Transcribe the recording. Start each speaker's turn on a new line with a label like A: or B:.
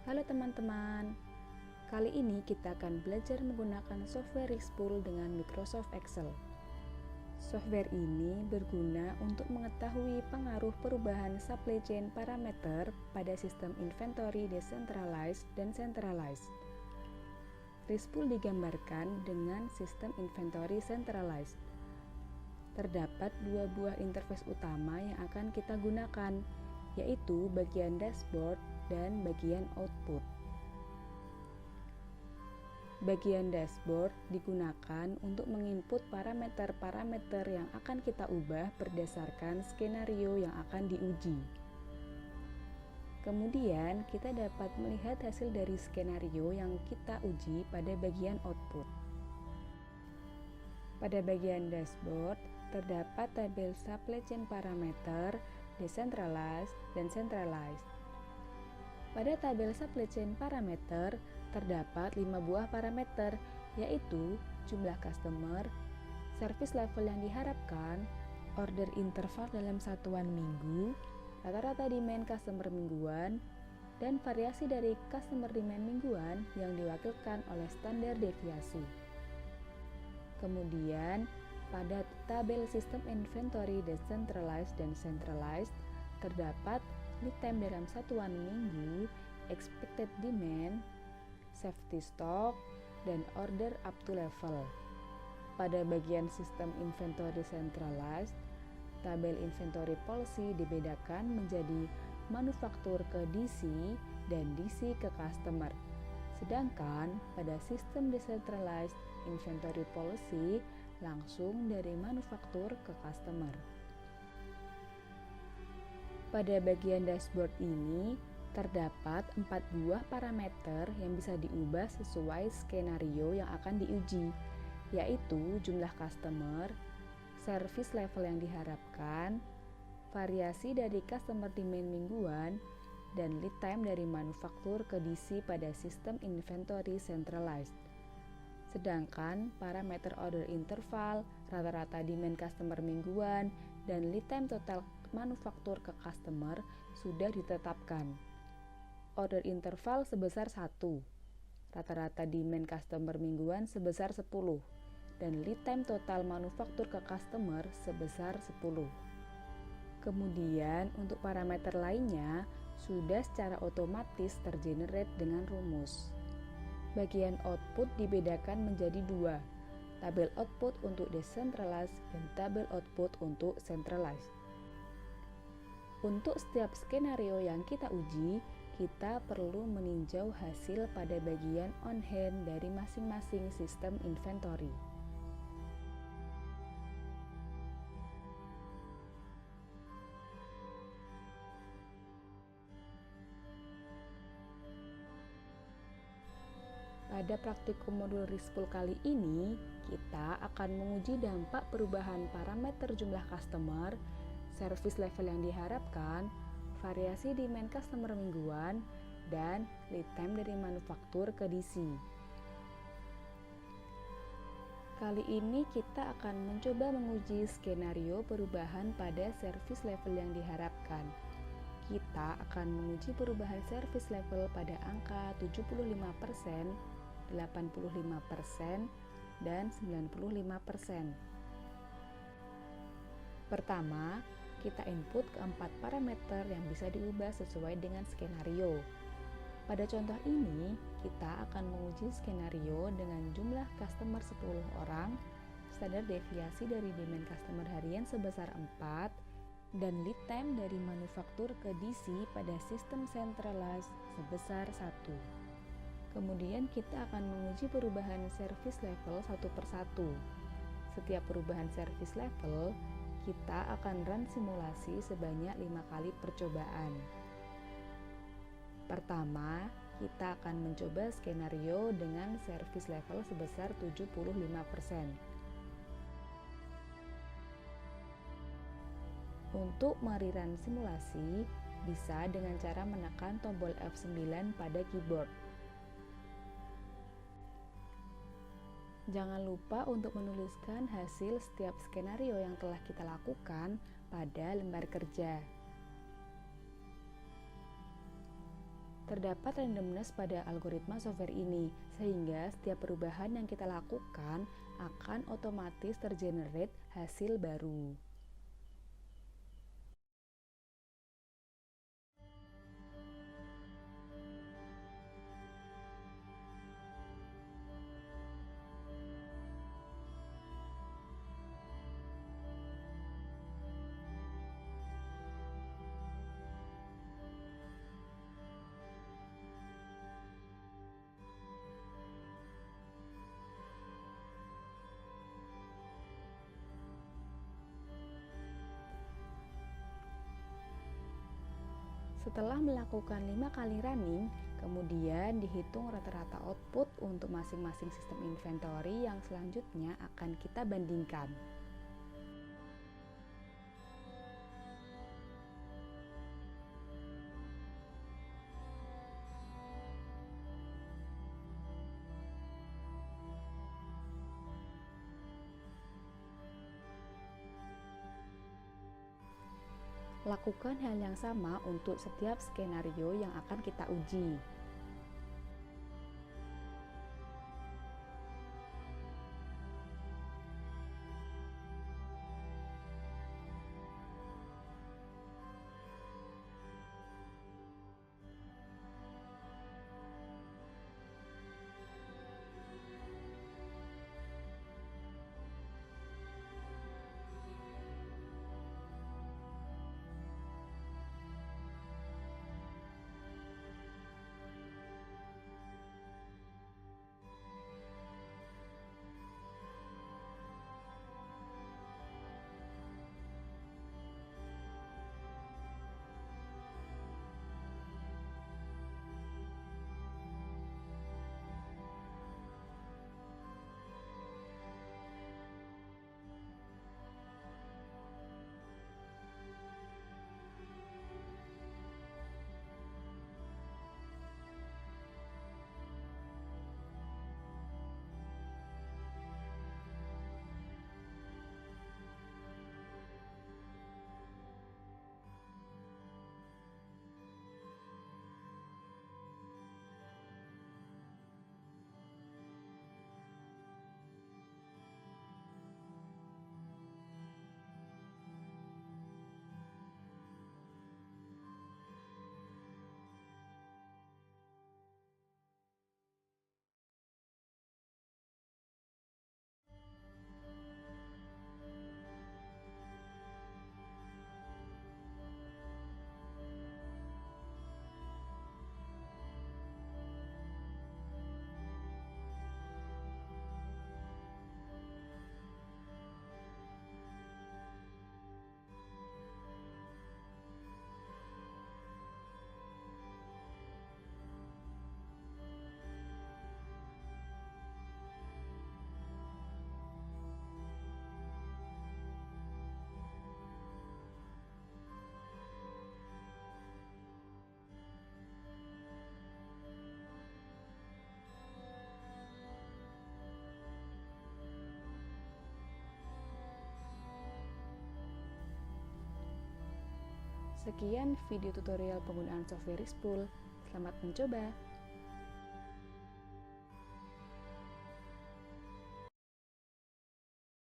A: Halo teman-teman, kali ini kita akan belajar menggunakan software Riskpool dengan Microsoft Excel. Software ini berguna untuk mengetahui pengaruh perubahan supply chain parameter pada sistem inventory decentralized dan centralized. Riskpool digambarkan dengan sistem inventory centralized. Terdapat dua buah interface utama yang akan kita gunakan, yaitu bagian dashboard dan bagian output. Bagian dashboard digunakan untuk menginput parameter-parameter yang akan kita ubah berdasarkan skenario yang akan diuji. Kemudian, kita dapat melihat hasil dari skenario yang kita uji pada bagian output. Pada bagian dashboard, terdapat tabel supply chain parameter, decentralized, dan centralized. Pada tabel supply chain parameter, terdapat 5 buah parameter, yaitu jumlah customer, service level yang diharapkan, order interval dalam satuan minggu, rata-rata demand customer mingguan, dan variasi dari customer demand mingguan yang diwakilkan oleh standar deviasi. Kemudian, pada tabel sistem inventory decentralized dan centralized, terdapat lead time dalam satuan minggu, expected demand, safety stock, dan order up to level. Pada bagian sistem inventory centralized, tabel inventory policy dibedakan menjadi manufaktur ke DC dan DC ke customer. Sedangkan pada sistem decentralized, inventory policy langsung dari manufaktur ke customer. Pada bagian dashboard ini, terdapat 4 buah parameter yang bisa diubah sesuai skenario yang akan diuji, yaitu jumlah customer, service level yang diharapkan, variasi dari customer demand mingguan, dan lead time dari manufaktur ke DC pada sistem inventory centralized. Sedangkan parameter order interval, rata-rata demand customer mingguan, dan lead time total manufaktur ke customer sudah ditetapkan. Order interval sebesar 1, rata-rata demand customer mingguan sebesar 10, dan lead time total manufaktur ke customer sebesar 10. Kemudian untuk parameter lainnya sudah secara otomatis tergenerate dengan rumus. Bagian output dibedakan menjadi 2, tabel output untuk decentralized dan tabel output untuk centralized. Untuk setiap skenario yang kita uji, kita perlu meninjau hasil pada bagian on hand dari masing-masing sistem inventory. Pada praktikum modul Riskpool kali ini, kita akan menguji dampak perubahan parameter jumlah customer, service level yang diharapkan, variasi demand customer mingguan, dan lead time dari manufaktur ke DC. Kali ini kita akan mencoba menguji skenario perubahan pada service level yang diharapkan. Kita akan menguji perubahan service level pada angka 75%, 85%, dan 95%. Pertama, kita input keempat parameter yang bisa diubah sesuai dengan skenario. Pada contoh ini, kita akan menguji skenario dengan jumlah customer 10 orang, standar deviasi dari demand customer harian sebesar 4, dan lead time dari manufaktur ke DC pada sistem centralized sebesar 1. Kemudian kita akan menguji perubahan service level satu persatu. Setiap perubahan service level, kita akan run simulasi sebanyak 5 kali percobaan. Pertama, kita akan mencoba skenario dengan service level sebesar 75%. Untuk mererun simulasi, bisa dengan cara menekan tombol F9 pada keyboard. Jangan lupa untuk menuliskan hasil setiap skenario yang telah kita lakukan pada lembar kerja. Terdapat randomness pada algoritma software ini, sehingga setiap perubahan yang kita lakukan akan otomatis tergenerate hasil baru. Setelah melakukan 5 kali running, kemudian dihitung rata-rata output untuk masing-masing sistem inventory yang selanjutnya akan kita bandingkan. Lakukan hal yang sama untuk setiap skenario yang akan kita uji. Sekian video tutorial penggunaan software Rispool. Selamat mencoba!